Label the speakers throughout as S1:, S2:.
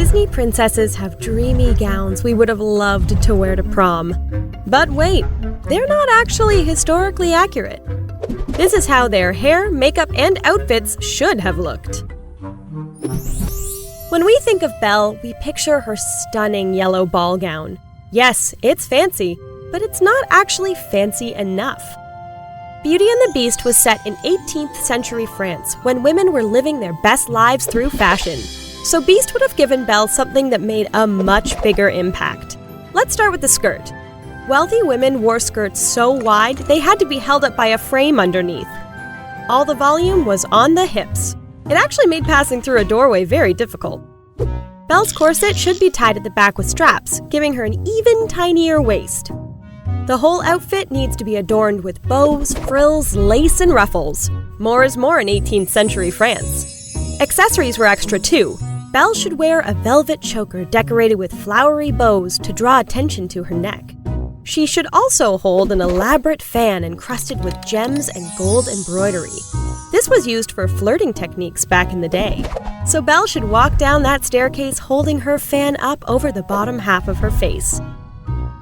S1: Disney princesses have dreamy gowns we would have loved to wear to prom. But wait, they're not actually historically accurate. This is how their hair, makeup, and outfits should have looked. When we think of Belle, we picture her stunning yellow ball gown. Yes, it's fancy, but it's not actually fancy enough. Beauty and the Beast was set in 18th century France when women were living their best lives through fashion. So Beast would have given Belle something that made a much bigger impact. Let's start with the skirt. Wealthy women wore skirts so wide they had to be held up by a frame underneath. All the volume was on the hips. It actually made passing through a doorway very difficult. Belle's corset should be tied at the back with straps, giving her an even tinier waist. The whole outfit needs to be adorned with bows, frills, lace, and ruffles. More is more in 18th century France. Accessories were extra too. Belle should wear a velvet choker decorated with flowery bows to draw attention to her neck. She should also hold an elaborate fan encrusted with gems and gold embroidery. This was used for flirting techniques back in the day. So Belle should walk down that staircase holding her fan up over the bottom half of her face.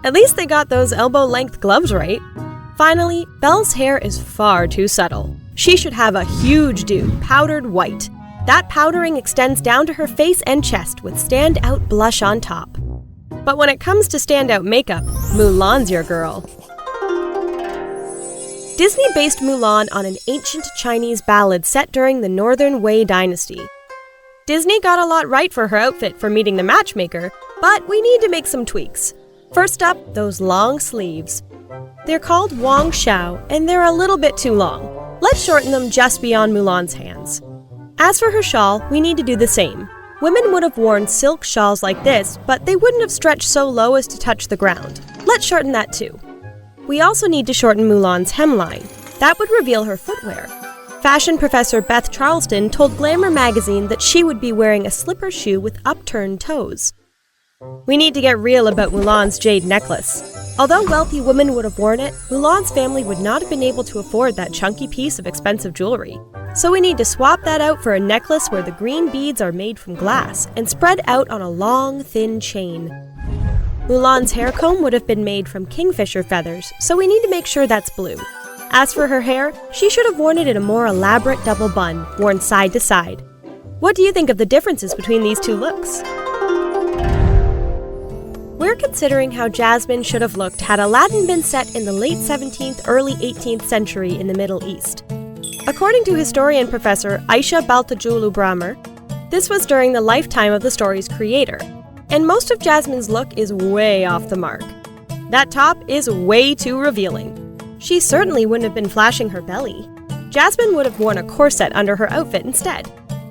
S1: At least they got those elbow-length gloves right. Finally, Belle's hair is far too subtle. She should have a huge do, powdered white. That powdering extends down to her face and chest with standout blush on top. But when it comes to standout makeup, Mulan's your girl. Disney based Mulan on an ancient Chinese ballad set during the Northern Wei dynasty. Disney got a lot right for her outfit for meeting the matchmaker, but we need to make some tweaks. First up, those long sleeves. They're called Wang Xiao, and they're a little bit too long. Let's shorten them just beyond Mulan's hands. As for her shawl, we need to do the same. Women would have worn silk shawls like this, but they wouldn't have stretched so low as to touch the ground. Let's shorten that too. We also need to shorten Mulan's hemline. That would reveal her footwear. Fashion professor Beth Charleston told Glamour magazine that she would be wearing a slipper shoe with upturned toes. We need to get real about Mulan's jade necklace. Although wealthy women would have worn it, Mulan's family would not have been able to afford that chunky piece of expensive jewelry. So we need to swap that out for a necklace where the green beads are made from glass and spread out on a long, thin chain. Mulan's hair comb would have been made from kingfisher feathers, so we need to make sure that's blue. As for her hair, she should have worn it in a more elaborate double bun, worn side to side. What do you think of the differences between these two looks? We're considering how Jasmine should have looked had Aladdin been set in the late 17th, early 18th century in the Middle East. According to historian Professor Aisha Baltajulu Bramer, this was during the lifetime of the story's creator, and most of Jasmine's look is way off the mark. That top is way too revealing. She certainly wouldn't have been flashing her belly. Jasmine would have worn a corset under her outfit instead.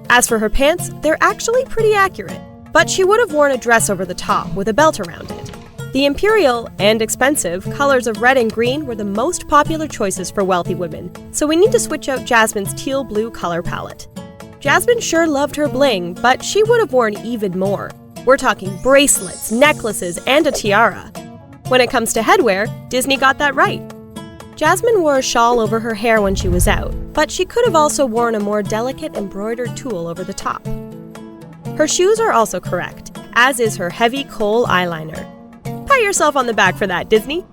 S1: As for her pants, they're actually pretty accurate, but she would have worn a dress over the top with a belt around it. The imperial, and expensive, colors of red and green were the most popular choices for wealthy women, so we need to switch out Jasmine's teal blue color palette. Jasmine sure loved her bling, but she would have worn even more. We're talking bracelets, necklaces, and a tiara. When it comes to headwear, Disney got that right. Jasmine wore a shawl over her hair when she was out, but she could have also worn a more delicate embroidered tulle over the top. Her shoes are also correct, as is her heavy kohl eyeliner. Pat yourself on the back for that, Disney!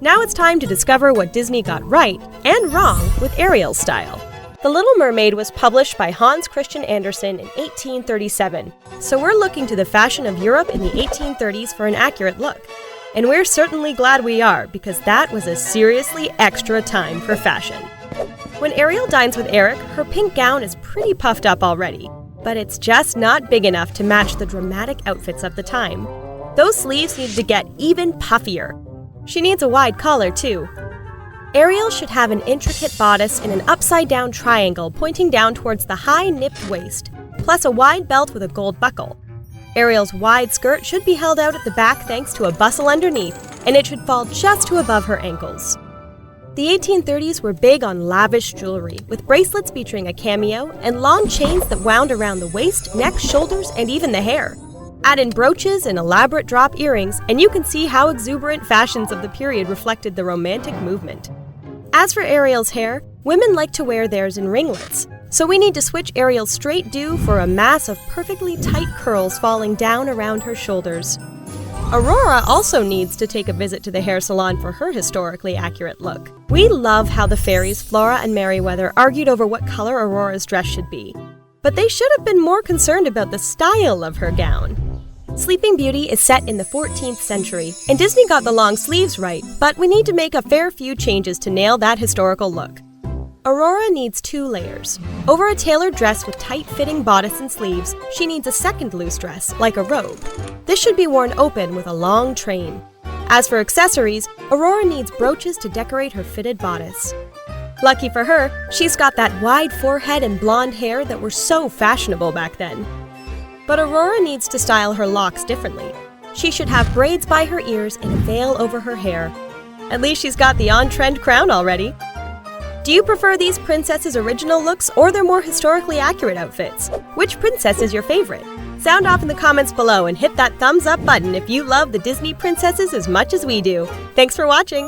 S1: Now it's time to discover what Disney got right and wrong with Ariel's style. The Little Mermaid was published by Hans Christian Andersen in 1837, so we're looking to the fashion of Europe in the 1830s for an accurate look. And we're certainly glad we are, because that was a seriously extra time for fashion. When Ariel dines with Eric, her pink gown is pretty puffed up already, but it's just not big enough to match the dramatic outfits of the time. Those sleeves need to get even puffier. She needs a wide collar too. Ariel should have an intricate bodice in an upside-down triangle pointing down towards the high nipped waist, plus a wide belt with a gold buckle. Ariel's wide skirt should be held out at the back thanks to a bustle underneath, and it should fall just to above her ankles. The 1830s were big on lavish jewelry, with bracelets featuring a cameo and long chains that wound around the waist, neck, shoulders, and even the hair. Add in brooches and elaborate drop earrings, and you can see how exuberant fashions of the period reflected the romantic movement. As for Ariel's hair, women like to wear theirs in ringlets, So we need to switch Ariel's straight do for a mass of perfectly tight curls falling down around her shoulders. Aurora also needs to take a visit to the hair salon for her historically accurate look. We love how the fairies Flora and Merryweather argued over what color Aurora's dress should be, but they should have been more concerned about the style of her gown. Sleeping Beauty is set in the 14th century, and Disney got the long sleeves right, but we need to make a fair few changes to nail that historical look. Aurora needs 2 layers. Over a tailored dress with tight-fitting bodice and sleeves, she needs a second loose dress, like a robe. This should be worn open with a long train. As for accessories, Aurora needs brooches to decorate her fitted bodice. Lucky for her, she's got that wide forehead and blonde hair that were so fashionable back then. But Aurora needs to style her locks differently. She should have braids by her ears and a veil over her hair. At least she's got the on-trend crown already. Do you prefer these princesses' original looks or their more historically accurate outfits? Which princess is your favorite? Sound off in the comments below and hit that thumbs up button if you love the Disney princesses as much as we do. Thanks for watching!